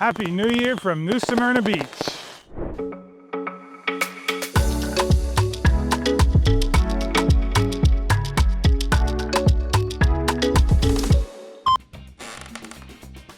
Happy New Year from New Smyrna Beach.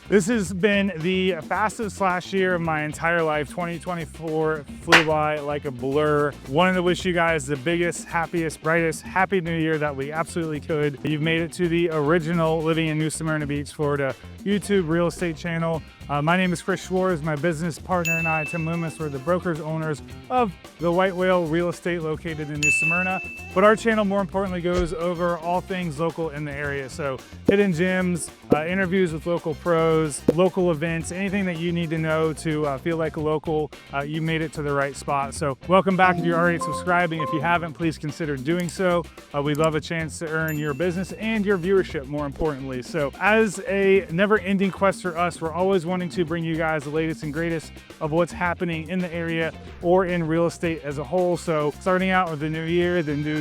This has been the fastest last year of my entire life. 2024 flew by like a blur. Wanted to wish you guys the biggest, happiest, brightest, happy new year that we absolutely could. You've made it to the original Living in New Smyrna Beach, Florida YouTube real estate channel. My name is Chris Schwartz. My business partner and I, Tim Loomis, we're the brokers, owners of the White Whale Real Estate located in New Smyrna. But our channel, more importantly, goes over all things local in the area. So hidden gems, interviews with local pros, local events, anything that you need to know to feel like a local, you made it to the right spot. So welcome back if you're already subscribing. If you haven't, please consider doing so. We'd love a chance to earn your business and your viewership, more importantly. So as a never-ending quest for us, we're always wanting to bring you guys the latest and greatest of what's happening in the area or in real estate as a whole. So starting out with the new year, new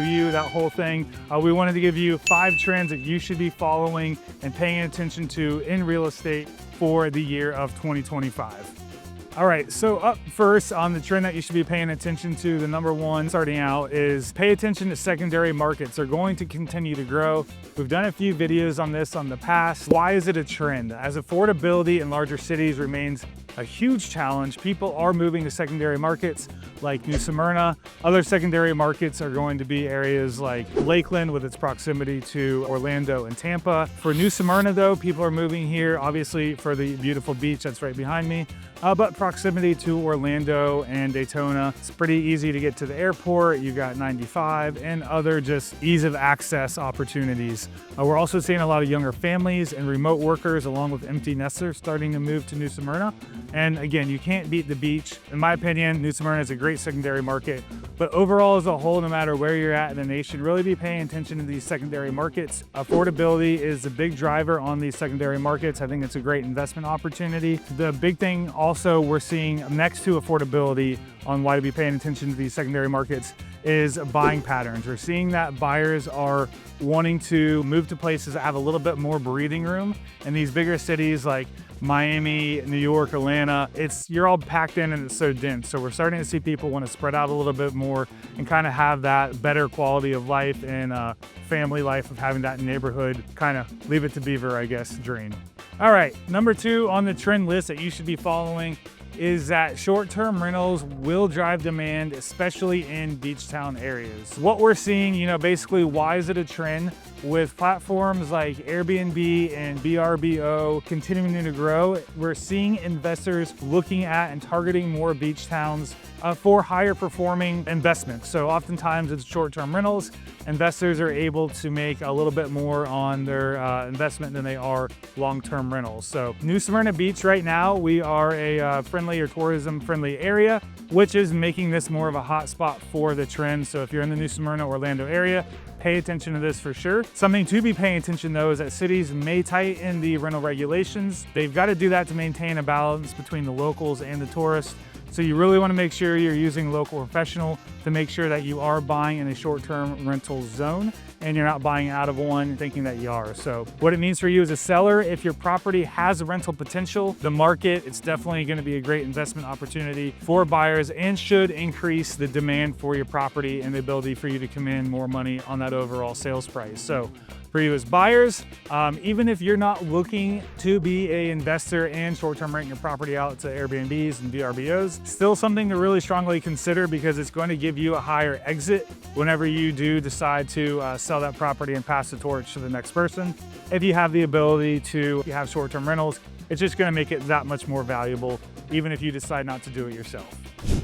you, that whole thing, we wanted to give you 5 trends that you should be following and paying attention to in real estate for the year of 2025. All right, so up first on the trend that you should be paying attention to, the number one starting out is pay attention to secondary markets. They're going to continue to grow. We've done a few videos on this on the past. Why is it a trend? As affordability in larger cities remains a huge challenge, people are moving to secondary markets like New Smyrna. Other secondary markets are going to be areas like Lakeland with its proximity to Orlando and Tampa. For New Smyrna though, people are moving here obviously for the beautiful beach that's right behind me, but proximity to Orlando and Daytona. It's pretty easy to get to the airport. You got 95 and other just ease of access opportunities. We're also seeing a lot of younger families and remote workers along with empty nesters starting to move to New Smyrna. And again, you can't beat the beach. In my opinion, New Smyrna is a great secondary market, but overall as a whole, no matter where you're at in the nation, really be paying attention to these secondary markets. Affordability is a big driver on these secondary markets. I think it's a great investment opportunity. The big thing also we're seeing next to affordability on why to be paying attention to these secondary markets is buying patterns. We're seeing that buyers are wanting to move to places that have a little bit more breathing room. In these bigger cities like Miami, New York, Atlanta, you're all packed in and it's so dense. So we're starting to see people want to spread out a little bit more and kind of have that better quality of life and family life of having that neighborhood kind of leave it to beaver, I guess, dream. All right, number 2 on the trend list that you should be following is that short-term rentals will drive demand, especially in beach town areas. What we're seeing, basically why is it a trend? With platforms like Airbnb and VRBO continuing to grow, we're seeing investors looking at and targeting more beach towns for higher performing investments. So oftentimes it's short-term rentals. Investors are able to make a little bit more on their investment than they are long-term rentals. So New Smyrna Beach right now, we are a friendly or tourism friendly area, which is making this more of a hot spot for the trend. So if you're in the New Smyrna, Orlando area, pay attention to this for sure. Something to be paying attention though is that cities may tighten the rental regulations. They've got to do that to maintain a balance between the locals and the tourists. So you really want to make sure you're using local professional to make sure that you are buying in a short-term rental zone and you're not buying out of one thinking that you are. So what it means for you as a seller, if your property has rental potential, the market, it's definitely going to be a great investment opportunity for buyers and should increase the demand for your property and the ability for you to command more money on that overall sales price. So for you as buyers, even if you're not looking to be an investor and short-term rent your property out to Airbnbs and VRBOs, still something to really strongly consider because it's going to give you a higher exit whenever you do decide to sell that property and pass the torch to the next person. If you have the ability to have short-term rentals, it's just going to make it that much more valuable, even if you decide not to do it yourself.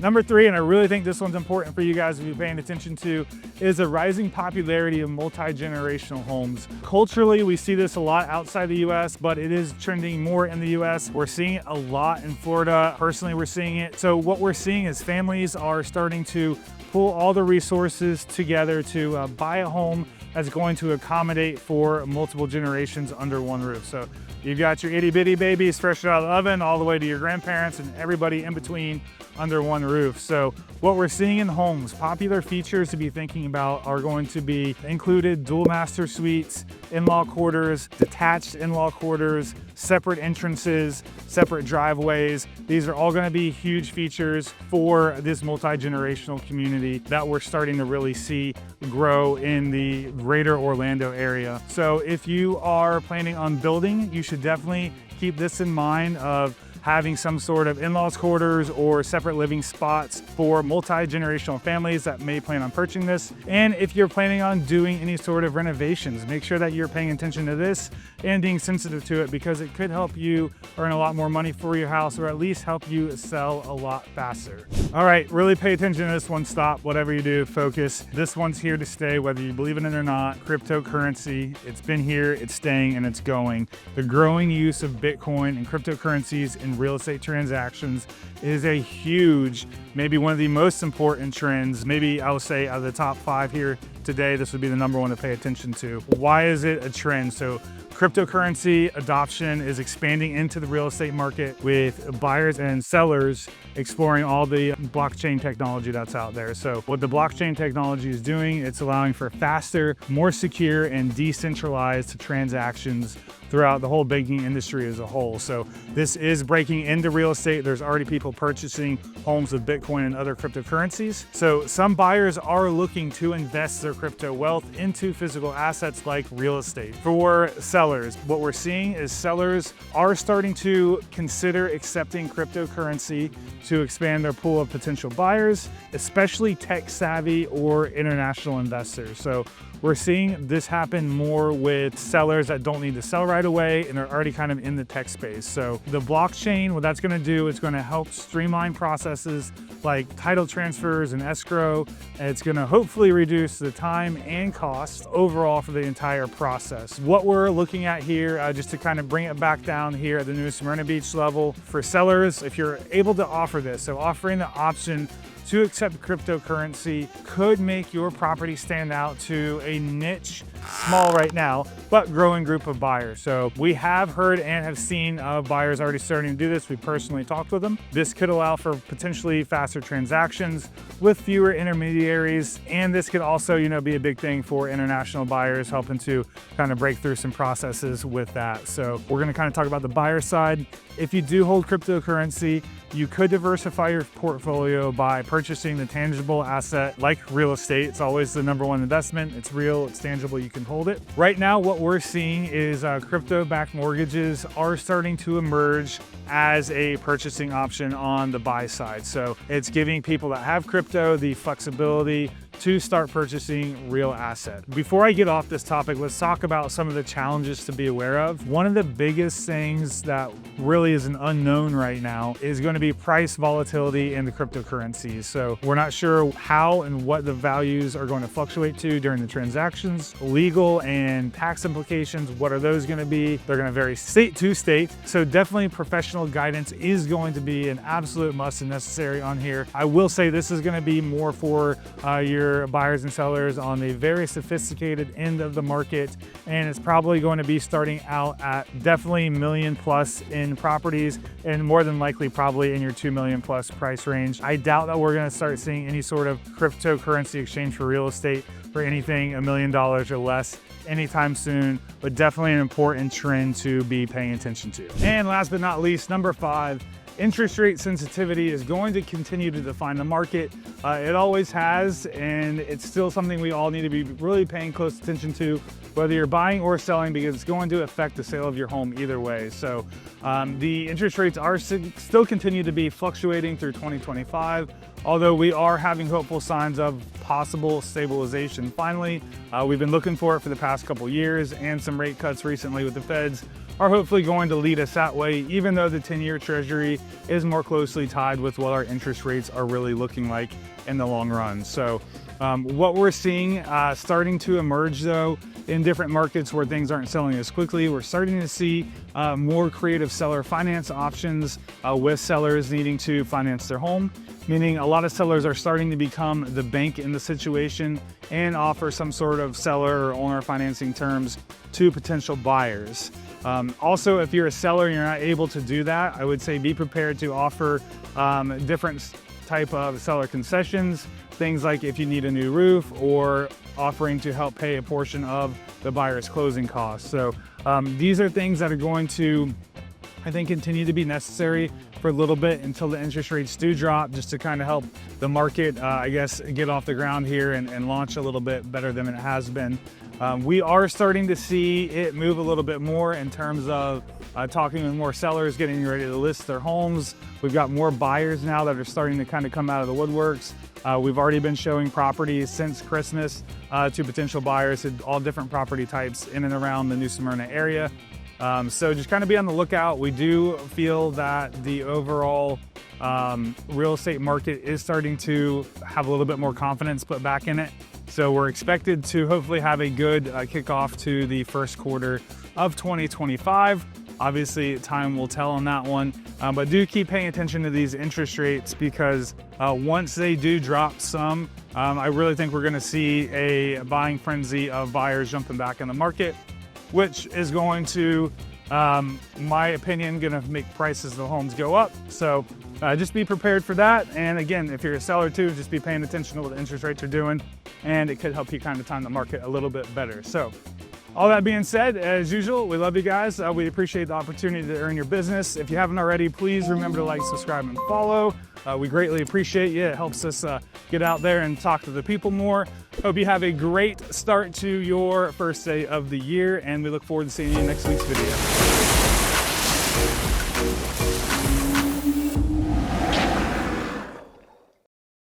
Number 3, and I really think this one's important for you guys to be paying attention to, is the rising popularity of multi-generational homes. Culturally, we see this a lot outside the US, but it is trending more in the US. We're seeing it a lot in Florida. Personally, we're seeing it. So what we're seeing is families are starting to pull all the resources together to buy a home that's going to accommodate for multiple generations under one roof. So you've got your itty bitty babies fresh out of the oven all the way to your grandparents and everybody in between under one roof. So what we're seeing in homes, popular features to be thinking about are going to be included dual master suites, in-law quarters, detached in-law quarters, separate entrances, separate driveways. These are all going to be huge features for this multi-generational community that we're starting to really see grow in the greater Orlando area. So if you are planning on building, you should definitely keep this in mind of having some sort of in-laws quarters or separate living spots for multi-generational families that may plan on purchasing this. And if you're planning on doing any sort of renovations, make sure that you're paying attention to this and being sensitive to it, because it could help you earn a lot more money for your house, or at least help you sell a lot faster. All right, really pay attention to this one. Stop, whatever you do, focus. This one's here to stay, whether you believe in it or not. Cryptocurrency, it's been here, it's staying, and it's going. The growing use of Bitcoin and cryptocurrencies in real estate transactions is a huge, maybe one of the most important trends. Maybe I would say out of the top 5 here today, this would be the number one to pay attention to. Why is it a trend? So cryptocurrency adoption is expanding into the real estate market, with buyers and sellers exploring all the blockchain technology that's out there. So what the blockchain technology is doing, it's allowing for faster, more secure, and decentralized transactions throughout the whole banking industry as a whole. So this is breaking into real estate. There's already people purchasing homes with Bitcoin and other cryptocurrencies. So some buyers are looking to invest their crypto wealth into physical assets like real estate. For sellers, what we're seeing is sellers are starting to consider accepting cryptocurrency to expand their pool of potential buyers, especially tech savvy or international investors. So we're seeing this happen more with sellers that don't need to sell right away and are already kind of in the tech space. So the blockchain, what that's going to do is going to help streamline processes like title transfers and escrow. And it's going to hopefully reduce the time and cost overall for the entire process. What we're looking at here, just to kind of bring it back down here at the new Smyrna Beach level, for sellers, if you're able to offer this, so offering the option to accept cryptocurrency could make your property stand out to a niche, small right now, but growing group of buyers. So we have heard and have seen buyers already starting to do this. We personally talked with them. This could allow for potentially faster transactions with fewer intermediaries. And this could also, be a big thing for international buyers, helping to kind of break through some processes with that. So we're gonna kind of talk about the buyer side. If you do hold cryptocurrency, you could diversify your portfolio by purchasing the tangible asset like real estate. It's always the number one investment. It's real, it's tangible, you can hold it. Right now, what we're seeing is crypto-backed mortgages are starting to emerge as a purchasing option on the buy side. So it's giving people that have crypto the flexibility to start purchasing real asset. Before I get off this topic, let's talk about some of the challenges to be aware of. One of the biggest things that really is an unknown right now is going to be price volatility in the cryptocurrencies. So we're not sure how and what the values are going to fluctuate to during the transactions. Legal and tax implications, what are those going to be? They're going to vary state to state. So definitely professional guidance is going to be an absolute must and necessary on here. I will say this is going to be more for your buyers and sellers on the very sophisticated end of the market, and it's probably going to be starting out at definitely $1 million plus in properties, and more than likely probably in your $2 million plus price range. I doubt that we're going to start seeing any sort of cryptocurrency exchange for real estate for anything $1 million or less anytime soon, but definitely an important trend to be paying attention to. And last but not least, number 5, interest rate sensitivity is going to continue to define the market. It always has, and it's still something we all need to be really paying close attention to, whether you're buying or selling, because it's going to affect the sale of your home either way. So the interest rates are still continue to be fluctuating through 2025, although we are having hopeful signs of possible stabilization. Finally, we've been looking for it for the past couple years, and some rate cuts recently with the feds are hopefully going to lead us that way, even though the 10-year treasury is more closely tied with what our interest rates are really looking like in the long run. So what we're seeing starting to emerge though in different markets where things aren't selling as quickly, we're starting to see more creative seller finance options with sellers needing to finance their home, meaning a lot of sellers are starting to become the bank in the situation and offer some sort of seller or owner financing terms to potential buyers. Also, if you're a seller and you're not able to do that, I would say be prepared to offer different type of seller concessions, things like if you need a new roof, or offering to help pay a portion of the buyer's closing costs. So these are things that are going to I think continue to be necessary for a little bit until the interest rates do drop, just to kind of help the market, I guess, get off the ground here and launch a little bit better than it has been. We are starting to see it move a little bit more in terms of talking with more sellers, getting ready to list their homes. We've got more buyers now that are starting to kind of come out of the woodworks. We've already been showing properties since Christmas to potential buyers, all different property types in and around the New Smyrna area. So just kind of be on the lookout. We do feel that the overall real estate market is starting to have a little bit more confidence put back in it. So we're expected to hopefully have a good kickoff to the first quarter of 2025. Obviously, time will tell on that one, but do keep paying attention to these interest rates, because once they do drop some, I really think we're going to see a buying frenzy of buyers jumping back in the market, which is going to, my opinion, going to make prices of the homes go up. So just be prepared for that. And again, if you're a seller too, just be paying attention to what the interest rates are doing, and it could help you kind of time the market a little bit better. So all that being said, as usual, we love you guys. We appreciate the opportunity to earn your business. If you haven't already, please remember to like, subscribe, and follow. We greatly appreciate you. It helps us get out there and talk to the people more. Hope you have a great start to your first day of the year, and we look forward to seeing you in next week's video.